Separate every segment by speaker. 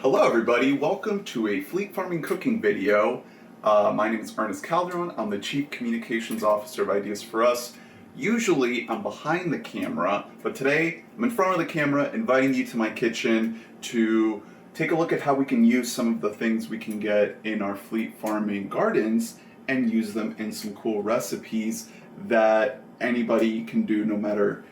Speaker 1: Hello everybody, welcome to a fleet farming cooking video. My name is Ernest Calderon. I'm the Chief Communications Officer of Ideas for Us. Usually I'm behind the camera, but today I'm in front of the camera inviting you to my kitchen to take a look at how we can use some of the things we can get in our fleet farming gardens and use them in some cool recipes that anybody can do no matter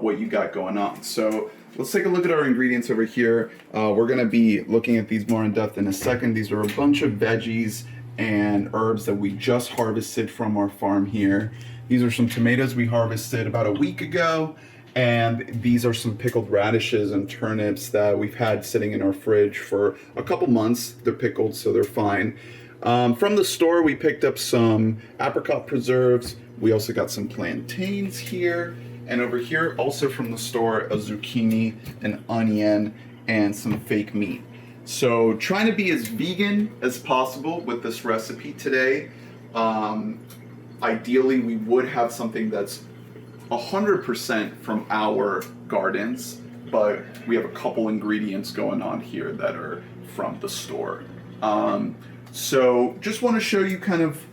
Speaker 1: what you got going on. So let's take a look at our ingredients over here. We're going to be looking at these more in depth in a second. These are a bunch of veggies and herbs that we just harvested from our farm here. These are some tomatoes we harvested about a week ago, and these are some pickled radishes and turnips that we've had sitting in our fridge for a couple months. They're pickled, so they're fine. From the store, we picked up some apricot preserves. We also got some plantains here. And over here, also from the store, a zucchini, an onion, and some fake meat. So trying to be as vegan as possible with this recipe today. Ideally, we would have something that's 100% from our gardens, but we have a couple ingredients going on here that are from the store. So just want to show you kind of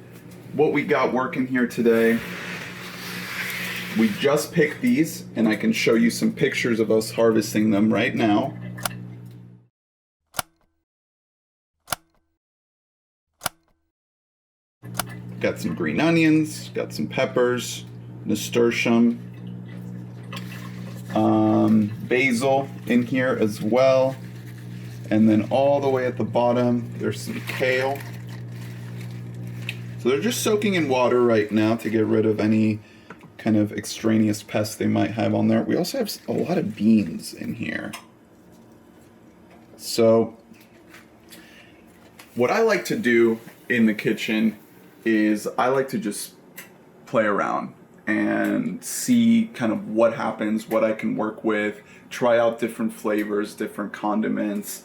Speaker 1: what we got working here today. We just picked these, and I can show you some pictures of us harvesting them right now. Got some green onions, got some peppers, nasturtium, basil in here as well. And then all the way at the bottom, there's some kale. So they're just soaking in water right now to get rid of any kind of extraneous pests they might have on there. We also have a lot of beans in here. So what I like to do in the kitchen is I like to just play around and see kind of what happens, what I can work with, try out different flavors, different condiments,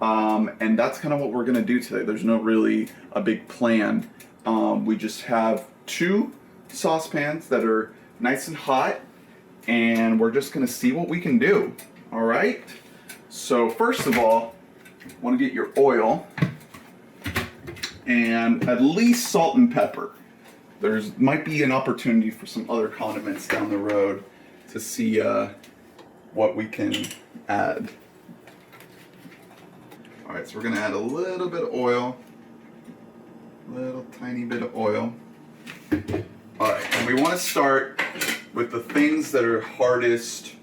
Speaker 1: and that's kind of what we're gonna do today. There's no really a big plan. We just have two saucepans that are nice and hot, and we're just gonna see what we can do. All right, so first of all, want to get your oil and at least salt and pepper. There's might be an opportunity for some other condiments down the road to see what we can add. All right, so we're gonna add a little bit of oil, little tiny bit of oil. All right, and we want to start with the things that are hardest,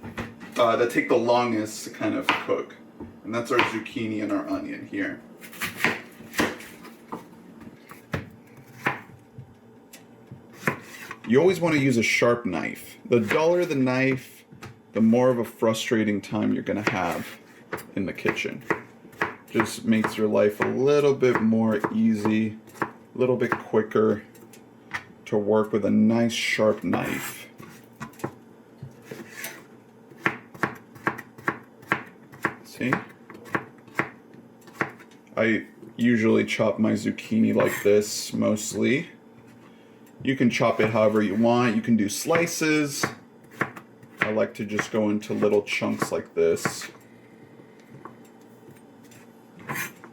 Speaker 1: that take the longest to kind of cook. And that's our zucchini and our onion here. You always want to use a sharp knife. The duller the knife, the more of a frustrating time you're going to have in the kitchen. Just makes your life a little bit more easy, a little bit quicker to work with a nice sharp knife. See? I usually chop my zucchini like this, mostly. You can chop it however you want. You can do slices. I like to just go into little chunks like this.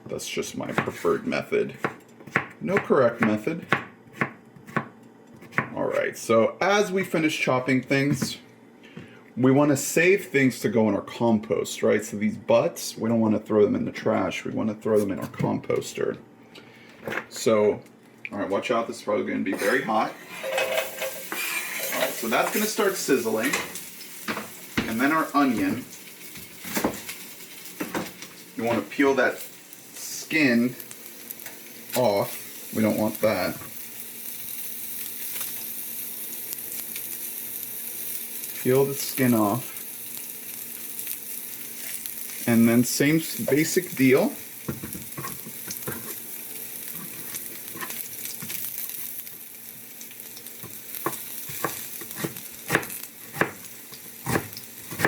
Speaker 1: That's just my preferred method. No correct method. Alright, so as we finish chopping things, we want to save things to go in our compost, right? So these butts, we don't want to throw them in the trash. We want to throw them in our composter. So, alright, watch out. This is probably going to be very hot. Alright, so that's going to start sizzling. And then our onion. You want to peel that skin off. We don't want that. Peel the skin off, and then same basic deal.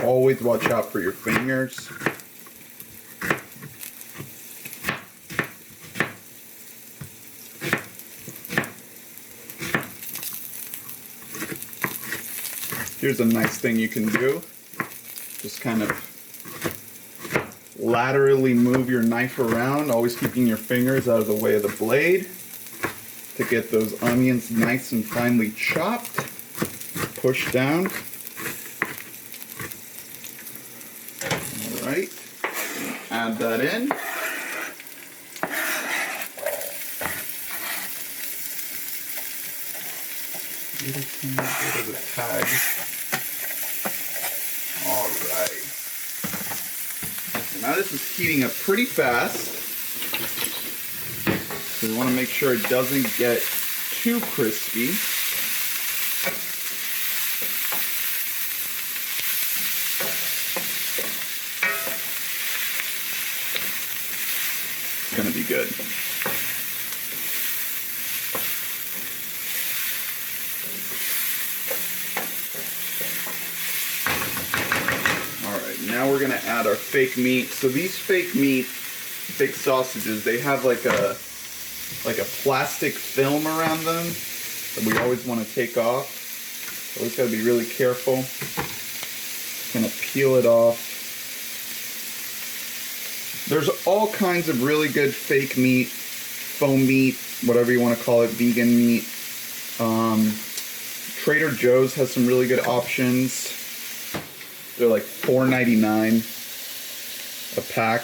Speaker 1: Always watch out for your fingers. Here's a nice thing you can do. Just kind of laterally move your knife around, always keeping your fingers out of the way of the blade to get those onions nice and finely chopped. Push down. All right, add that in. Little bit of the tag. All right. So now this is heating up pretty fast. So we want to make sure it doesn't get too crispy. It's going to be good. Now we're going to add our fake meat. So these fake sausages, they have like a plastic film around them that we always want to take off. Always got to be really careful. Going to peel it off. There's all kinds of really good fake meat, faux meat, whatever you want to call it, vegan meat. Trader Joe's has some really good options. They're like $4.99 a pack.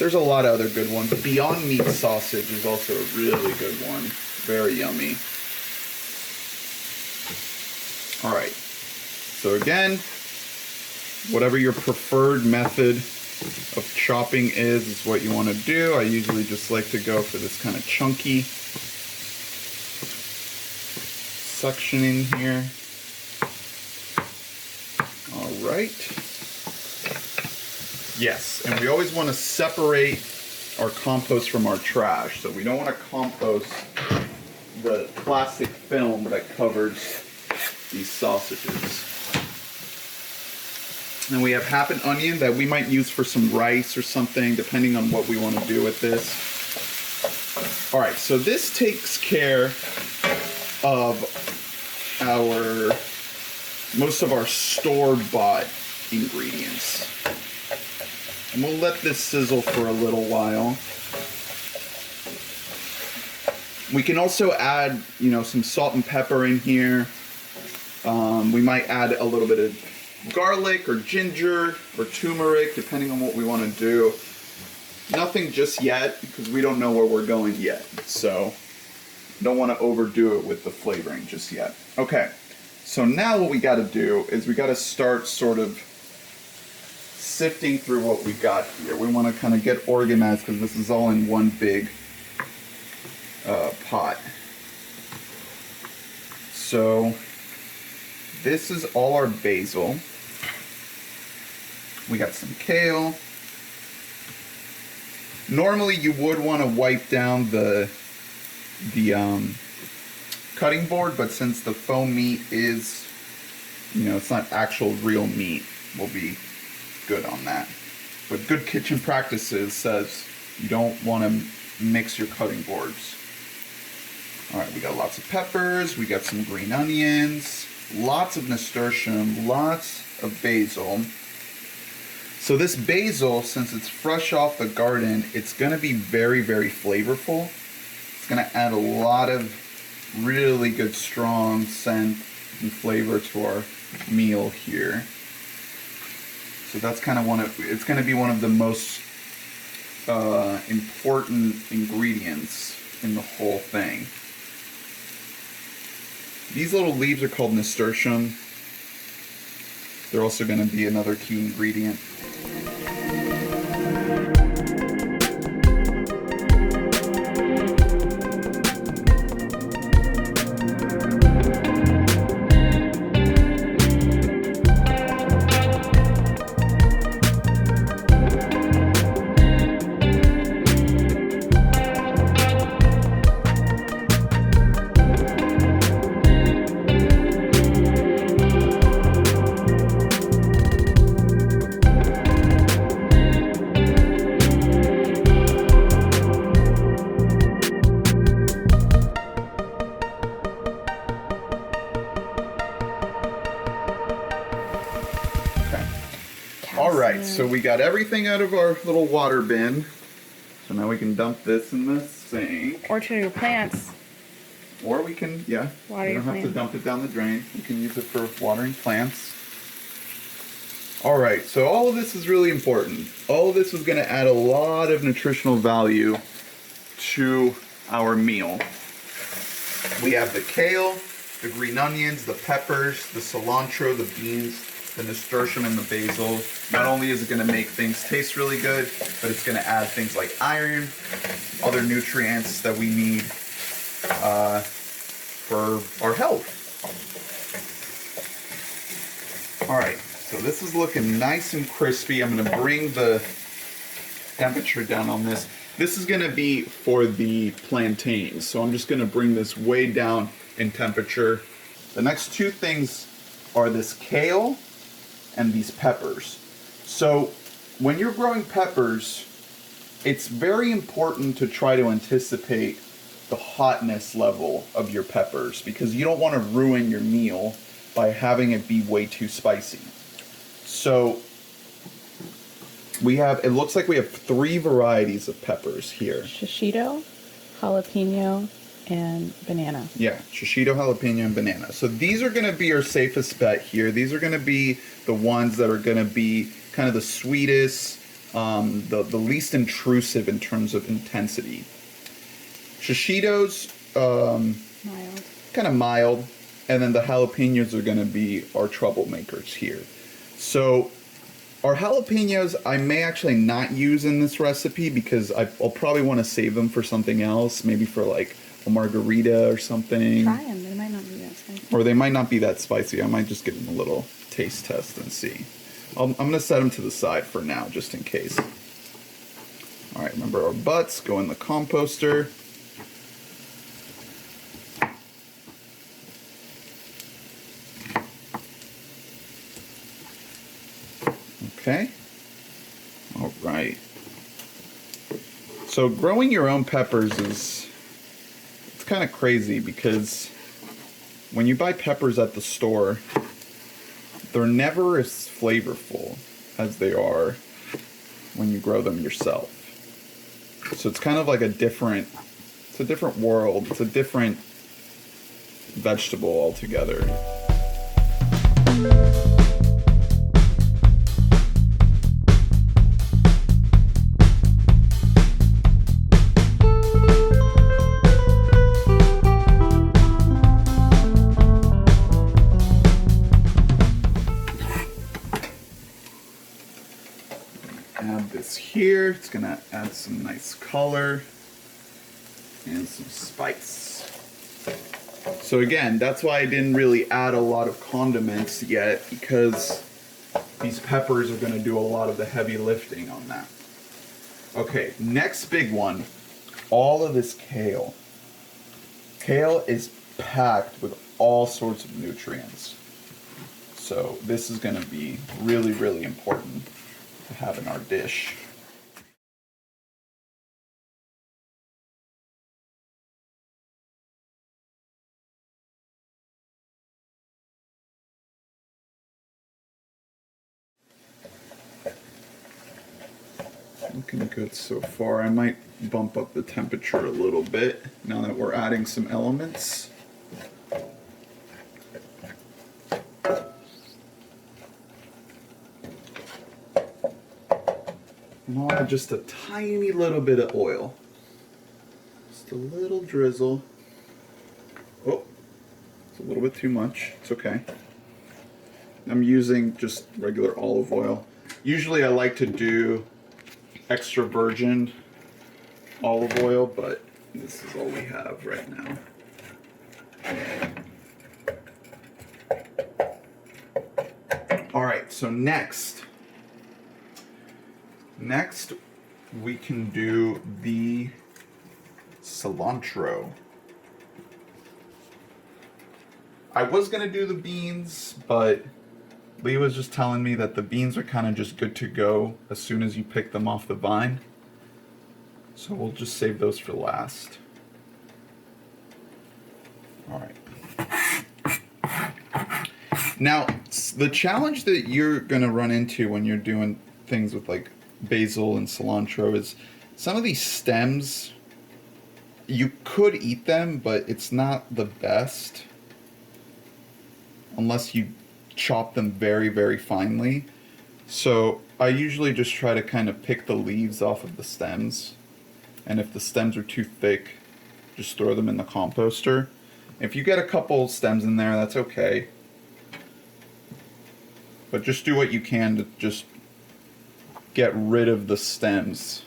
Speaker 1: There's a lot of other good ones. The Beyond Meat sausage is also a really good one. Very yummy. All right. So again, whatever your preferred method of chopping is what you want to do. I usually just like to go for this kind of chunky sectioning here. Right. Yes, and we always want to separate our compost from our trash. So we don't want to compost the plastic film that covers these sausages. And we have half an onion that we might use for some rice or something, depending on what we want to do with this. All right, so this takes care of most of our store-bought ingredients. And we'll let this sizzle for a little while. We can also add, some salt and pepper in here. We might add a little bit of garlic or ginger or turmeric, depending on what we want to do. Nothing just yet, because we don't know where we're going yet. So, don't want to overdo it with the flavoring just yet. Okay. So now what we got to do is we got to start sort of sifting through what we got here. We want to kind of get organized because this is all in one big pot. So this is all our basil. We got some kale. Normally you would want to wipe down the cutting board, but since the faux meat is, it's not actual real meat, we'll be good on that. But good kitchen practices says you don't want to mix your cutting boards. All right, we got lots of peppers, we got some green onions, lots of nasturtium, lots of basil. So this basil, since it's fresh off the garden, it's going to be very, very flavorful. It's going to add a lot of really good strong scent and flavor to our meal here. So that's kind of it's going to be one of the most important ingredients in the whole thing. These little leaves are called nasturtium. They're also going to be another key ingredient. so we got everything out of our little water bin. So now we can dump this in the sink.
Speaker 2: Or to your plants.
Speaker 1: Or we can, yeah,
Speaker 2: Water
Speaker 1: you
Speaker 2: your
Speaker 1: don't have to
Speaker 2: plants.
Speaker 1: dump it down the drain. You can use it for watering plants. All right, so all of this is really important. All of this is going to add a lot of nutritional value to our meal. We have the kale, the green onions, the peppers, the cilantro, the beans, the nasturtium, and the basil. Not only is it going to make things taste really good, but it's going to add things like iron, other nutrients that we need for our health. All right, so this is looking nice and crispy. I'm going to bring the temperature down on this. This is going to be for the plantains, so I'm just going to bring this way down in temperature. The next two things are this kale and these peppers. So when you're growing peppers, it's very important to try to anticipate the hotness level of your peppers because you don't want to ruin your meal by having it be way too spicy. So it looks like we have 3 varieties of peppers here.
Speaker 2: Shishito, jalapeno, and banana.
Speaker 1: Yeah, shishito, jalapeno, and banana. So these are going to be our safest bet here. These are going to be the ones that are going to be kind of the sweetest, the least intrusive in terms of intensity. Shishitos,
Speaker 2: Mild.
Speaker 1: kind of mild, and then the jalapenos are going to be our troublemakers here. So our jalapenos I may actually not use in this recipe because I'll probably want to save them for something else, maybe for like a margarita or something.
Speaker 2: Try them. They might not be that spicy.
Speaker 1: Or they might not be that spicy. I might just give them a little taste test and see. I'm going to set them to the side for now, just in case. All right, remember our butts go in the composter. Okay. All right. So growing your own peppers it's kind of crazy because when you buy peppers at the store, they're never as flavorful as they are when you grow them yourself. So it's kind of like it's a different world. It's a different vegetable altogether. Add this here. It's gonna add some nice color and some spice. So again, that's why I didn't really add a lot of condiments yet, because these peppers are gonna do a lot of the heavy lifting on that. Okay, next big one, all of this kale. Kale is packed with all sorts of nutrients. So this is gonna be really, really important to have in our dish. Looking good so far. I might bump up the temperature a little bit now that we're adding some elements. And I'll add just a tiny little bit of oil. Just a little drizzle. Oh, it's a little bit too much. It's okay. I'm using just regular olive oil. Usually I like to do extra virgin olive oil, but this is all we have right now. All right, so next we can do the cilantro. I was gonna do the beans, but Lee was just telling me that the beans are kind of just good to go as soon as you pick them off the vine. So we'll just save those for last. All right. Now, the challenge that you're gonna run into when you're doing things with like basil and cilantro is some of these stems, you could eat them, but it's not the best unless you chop them very, very finely. So I usually just try to kind of pick the leaves off of the stems. And if the stems are too thick, just throw them in the composter. If you get a couple stems in there, that's okay. But just do what you can to just get rid of the stems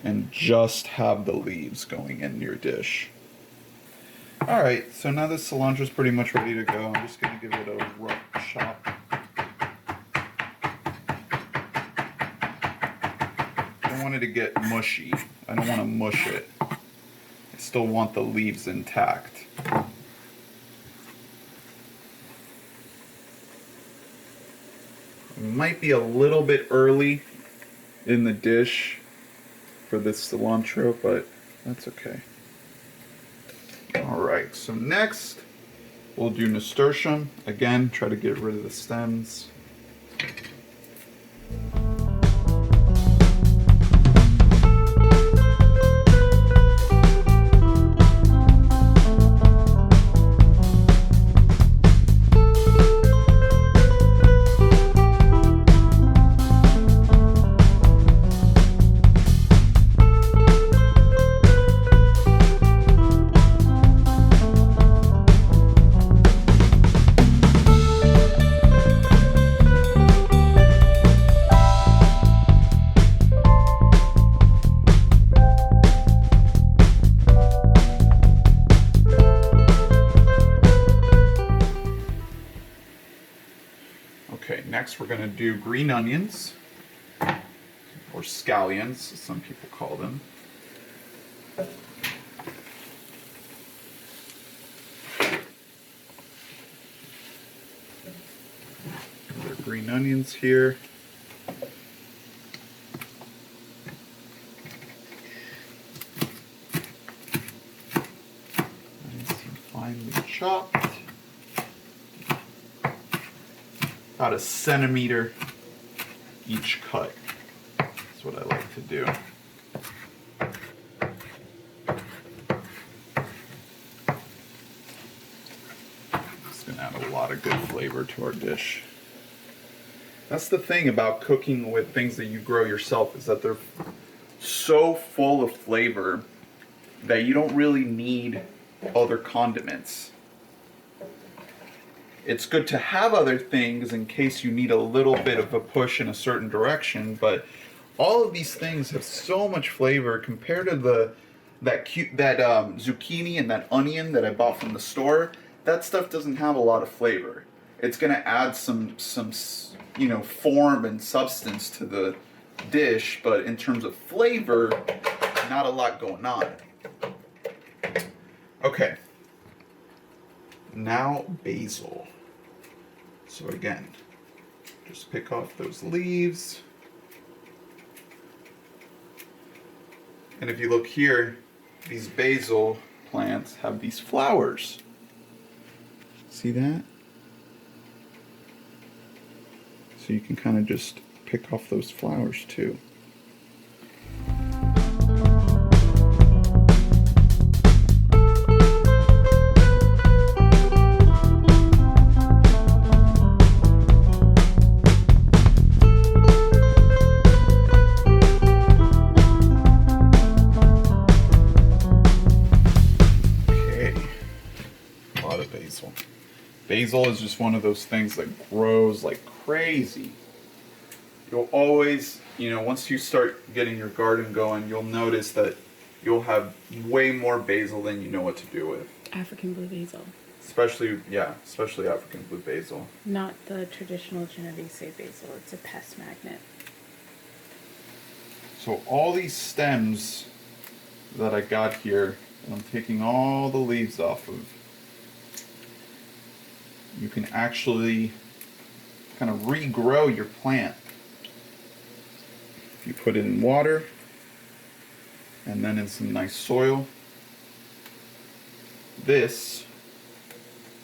Speaker 1: and just have the leaves going in your dish. Alright, so now the cilantro is pretty much ready to go. I'm just going to give it a rough chop. I don't want it to get mushy. I don't want to mush it. I still want the leaves intact. It might be a little bit early in the dish for this cilantro, but that's okay. Alright, so next we'll do nasturtium. Again, try to get rid of the stems. Okay, next we're going to do green onions, or scallions, as some people call them. There are green onions here. Nice and finely chopped. About a centimeter each cut. That's what I like to do. It's going to add a lot of good flavor to our dish. That's the thing about cooking with things that you grow yourself, is that they're so full of flavor that you don't really need other condiments. It's good to have other things in case you need a little bit of a push in a certain direction, but all of these things have so much flavor compared to that zucchini and that onion that I bought from the store. That stuff doesn't have a lot of flavor. It's going to add some form and substance to the dish, but in terms of flavor, not a lot going on. Okay. Now basil. So again, just pick off those leaves. And if you look here, these basil plants have these flowers. See that? So you can kind of just pick off those flowers too. Basil is just one of those things that grows like crazy. You'll always, once you start getting your garden going, you'll notice that you'll have way more basil than you know what to do with.
Speaker 2: African blue basil.
Speaker 1: Especially African blue basil.
Speaker 2: Not the traditional Genovese basil. It's a pest magnet.
Speaker 1: So all these stems that I got here, and I'm taking all the leaves off of, you can actually kind of regrow your plant. If you put it in water and then in some nice soil, this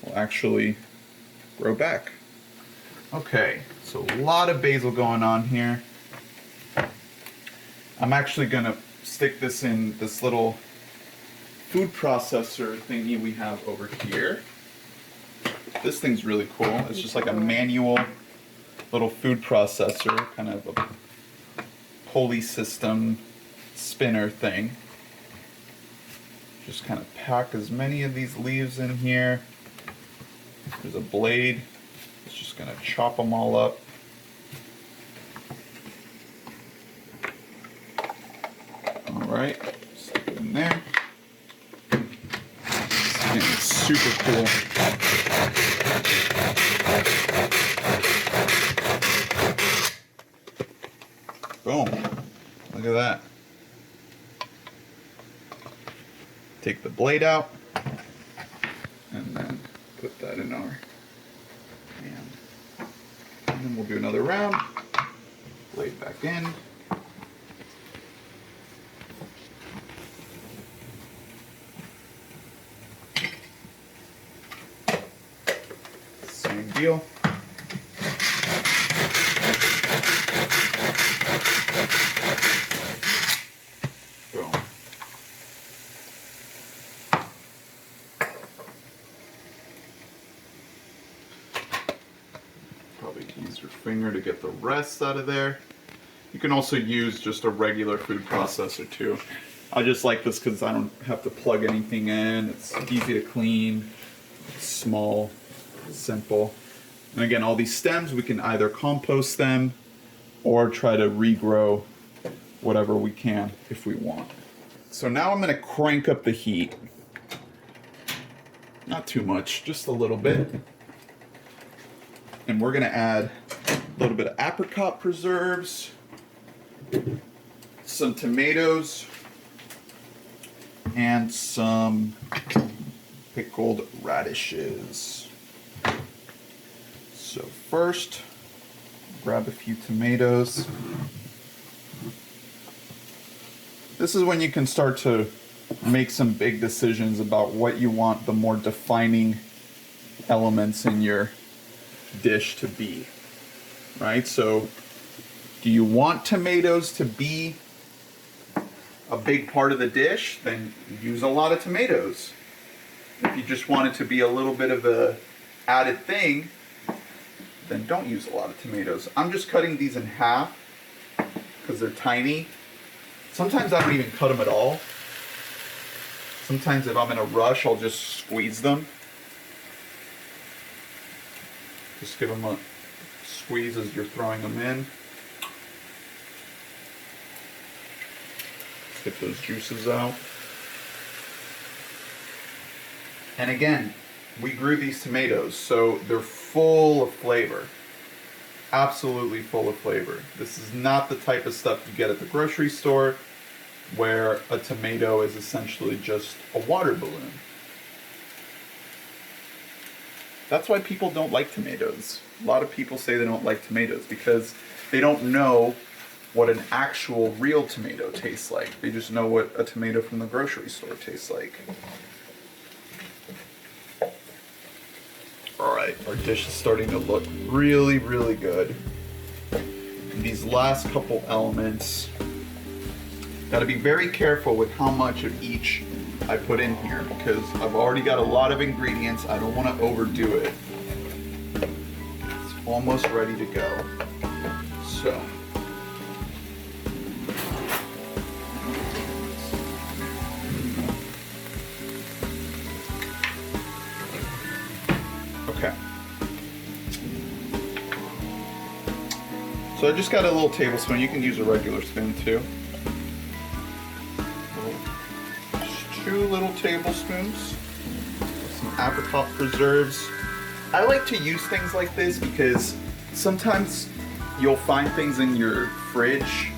Speaker 1: will actually grow back. Okay, So a lot of basil going on here. I'm actually gonna stick this in this little food processor thingy we have over here. This thing's really cool. It's just like a manual little food processor, kind of a pulley system spinner thing. Just kind of pack as many of these leaves in here. There's a blade. It's just gonna chop them all up. All right, stick it in there. And it's super cool. Boom. Look at that. Take the blade out and then put that in our hand. And then we'll do another round. Blade back in. Same deal. Boom. Probably use your finger to get the rest out of there. You can also use just a regular food processor too. I just like this because I don't have to plug anything in. It's easy to clean, it's small, simple. And again, all these stems, we can either compost them or try to regrow whatever we can if we want. So now I'm going to crank up the heat. Not too much, just a little bit. And we're going to add a little bit of apricot preserves, some tomatoes, and some pickled radishes. So first, grab a few tomatoes. This is when you can start to make some big decisions about what you want the more defining elements in your dish to be, right? So do you want tomatoes to be a big part of the dish? Then use a lot of tomatoes. If you just want it to be a little bit of a added thing, then don't use a lot of tomatoes. I'm just cutting these in half because they're tiny. Sometimes I don't even cut them at all. Sometimes if I'm in a rush, I'll just squeeze them. Just give them a squeeze as you're throwing them in. Get those juices out. And again, we grew these tomatoes, so they're full of flavor. Absolutely full of flavor. This is not the type of stuff you get at the grocery store where a tomato is essentially just a water balloon. That's why people don't like tomatoes. A lot of people say they don't like tomatoes because they don't know what an actual real tomato tastes like. They just know what a tomato from the grocery store tastes like. Alright, our dish is starting to look really, really good. And these last couple elements, gotta be very careful with how much of each I put in here because I've already got a lot of ingredients. I don't want to overdo it. It's almost ready to go. So, okay. So I just got a little tablespoon. You can use a regular spoon too. Just 2 little tablespoons of some apricot preserves. I like to use things like this because sometimes you'll find things in your fridge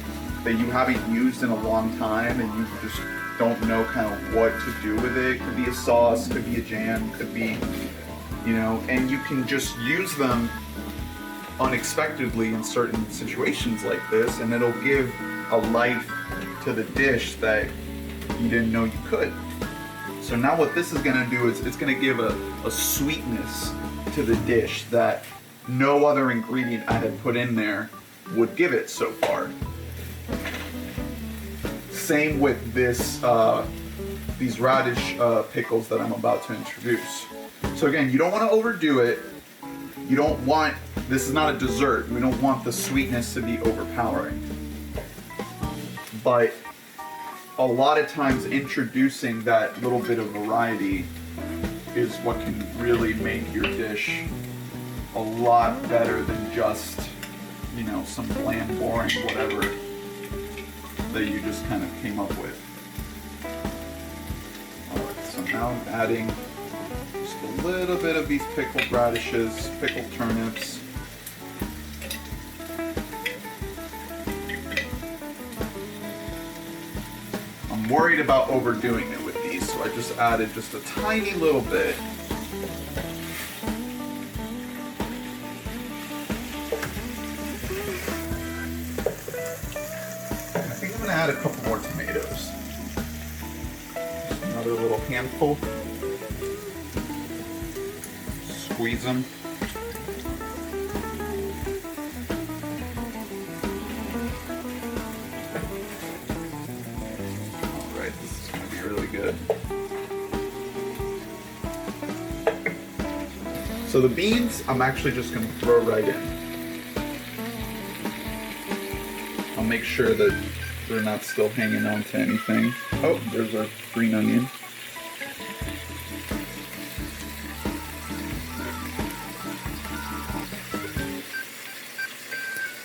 Speaker 1: that you haven't used in a long time and you just don't know kind of what to do with it. Could be a sauce, could be a jam, could be, you know, and you can just use them unexpectedly in certain situations like this, and it'll give a life to the dish that you didn't know you could. So now what this is going to do is it's going to give a sweetness to the dish that no other ingredient I had put in there would give it so far. Same with this, these radish pickles that I'm about to introduce. So again, you don't want to overdo it. You don't want, this is not a dessert. We don't want the sweetness to be overpowering. But a lot of times introducing that little bit of variety is what can really make your dish a lot better than just, you know, some bland, boring, whatever that you just kind of came up with. Alright, so now I'm adding just a little bit of these pickled radishes, pickled turnips. I'm worried about overdoing it with these, so I just added just a tiny little bit. I think I'm gonna add a couple more tomatoes. Just another little handful. Squeeze them. Alright, this is gonna be really good. So the beans, I'm actually just gonna throw right in. I'll make sure that they're not still hanging on to anything. Oh, there's a green onion.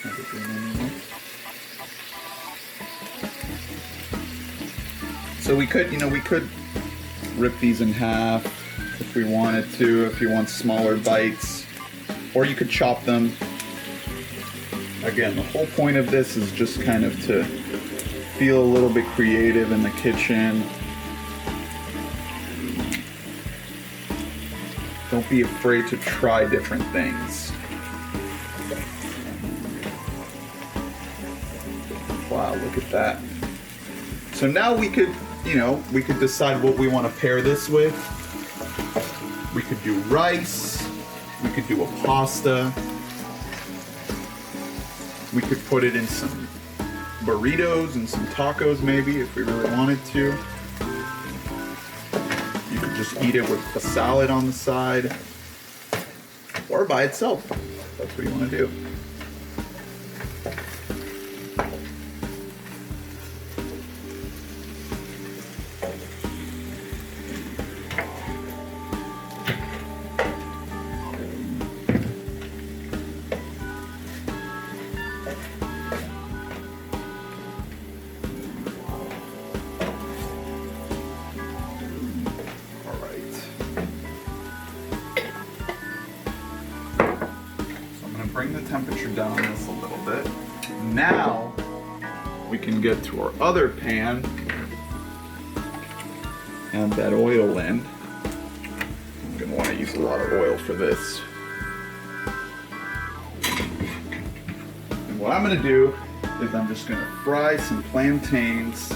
Speaker 1: There's a green onion. So we could, you know, we could rip these in half if we wanted to, if you want smaller bites, or you could chop them. Again, the whole point of this is just kind of to feel a little bit creative in the kitchen. Don't be afraid to try different things. Wow, look at that. So now we could, you know, we could decide what we want to pair this with. We could do rice. We could do a pasta. We could put it in some burritos and some tacos maybe if we really wanted to. You could just eat it with a salad on the side or by itself. That's what you want to do. Bring the temperature down on this a little bit. Now we can get to our other pan. Add that oil in. I'm gonna want to use a lot of oil for this. And what I'm gonna do is I'm just gonna fry some plantains.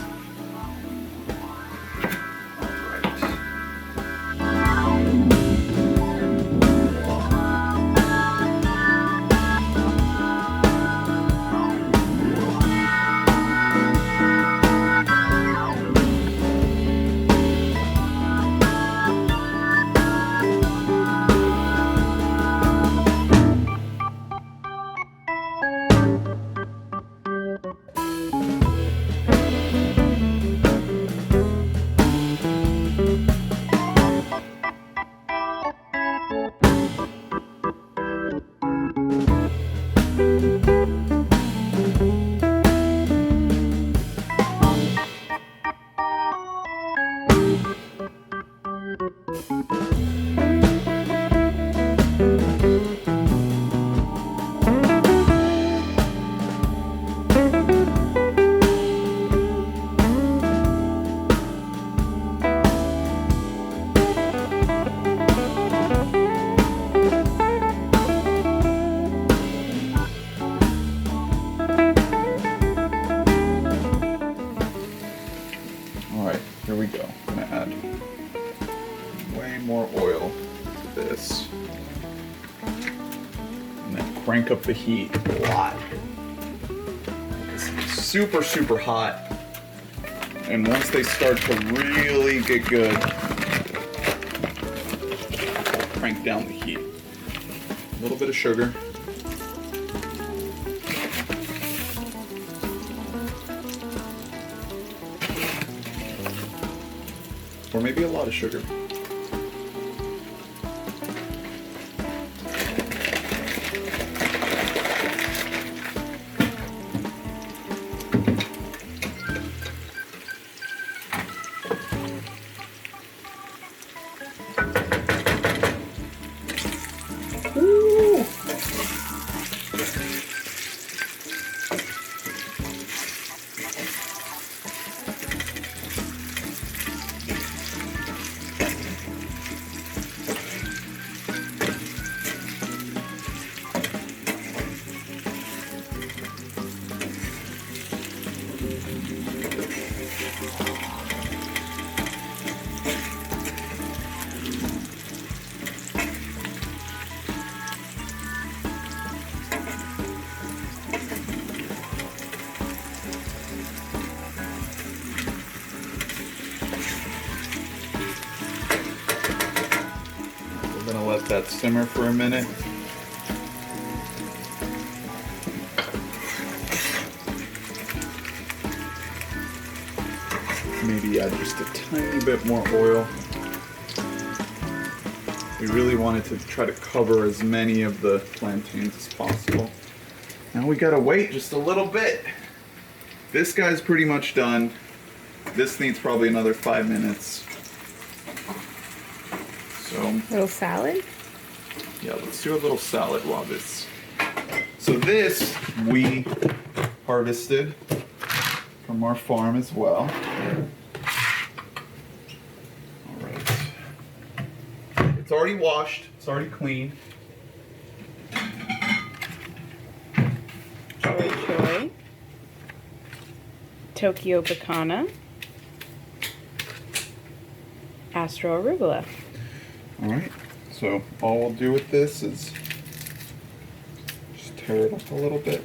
Speaker 1: Here we go. I'm gonna add way more oil to this. crank up the heat a lot. It's super, super hot. And once they start to really get good, crank down the heat. A little bit of sugar. Or maybe a lot of sugar. Ooh. We're gonna let that simmer for a minute. Maybe add just a tiny bit more oil. We really wanted to try to cover as many of the plantains as possible. Now we gotta wait just a little bit. This guy's pretty much done. This needs probably another 5 minutes. So,
Speaker 2: Little salad?
Speaker 1: yeah, let's do a little salad while this. So this we harvested from our farm as well. All right. It's already washed. It's already clean.
Speaker 2: Joi Choi. Tokyo Bekana. Astro Arugula.
Speaker 1: All right. So all we'll do with this is just tear it up a little bit.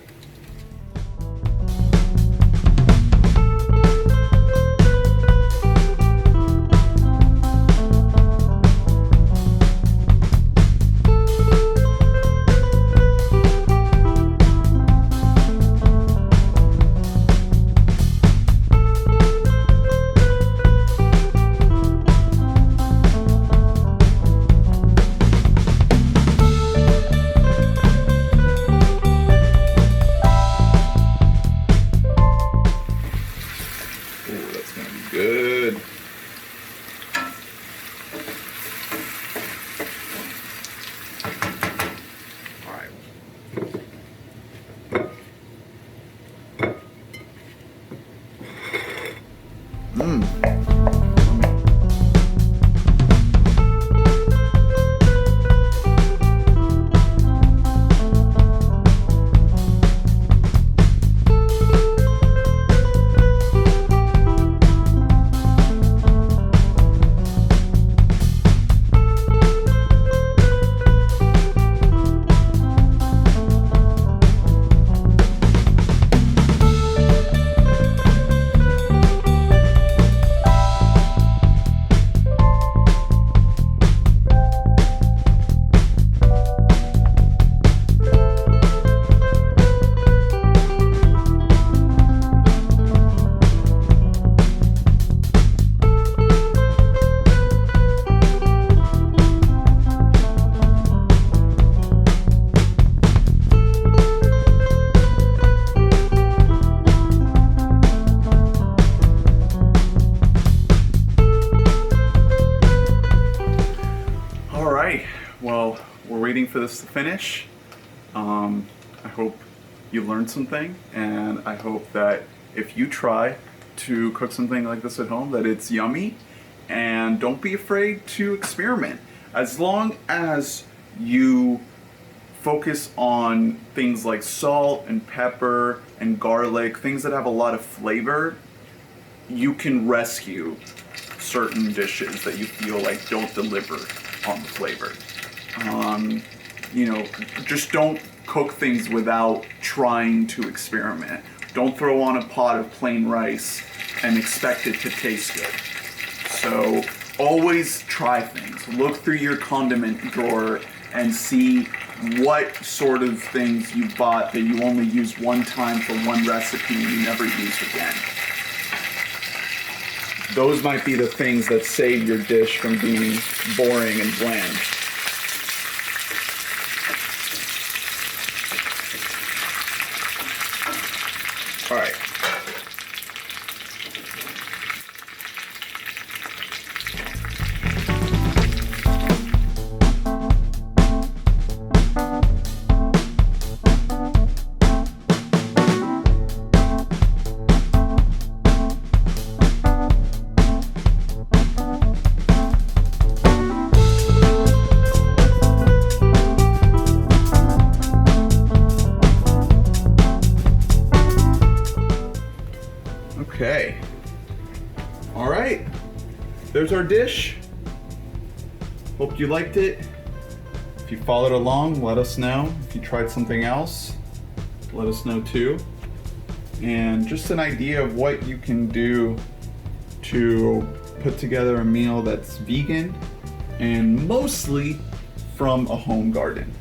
Speaker 1: Good. All right. Well, we're waiting for this to finish. I hope you learned something, and I hope that if you try to cook something like this at home, that it's yummy, and don't be afraid to experiment. As long as you focus on things like salt and pepper and garlic, things that have a lot of flavor, you can rescue certain dishes that you feel like don't deliver on the flavor. You know, just don't cook things without trying to experiment. Don't throw on a pot of plain rice and expect it to taste good. So always try things. Look through your condiment drawer and see what sort of things you bought that you only use one time for one recipe and you never use again. Those might be the things that save your dish from being boring and bland. All right. Okay. All right. There's our dish. Hope you liked it. If you followed along, let us know. If you tried something else, let us know too. And just an idea of what you can do to put together a meal that's vegan and mostly from a home garden.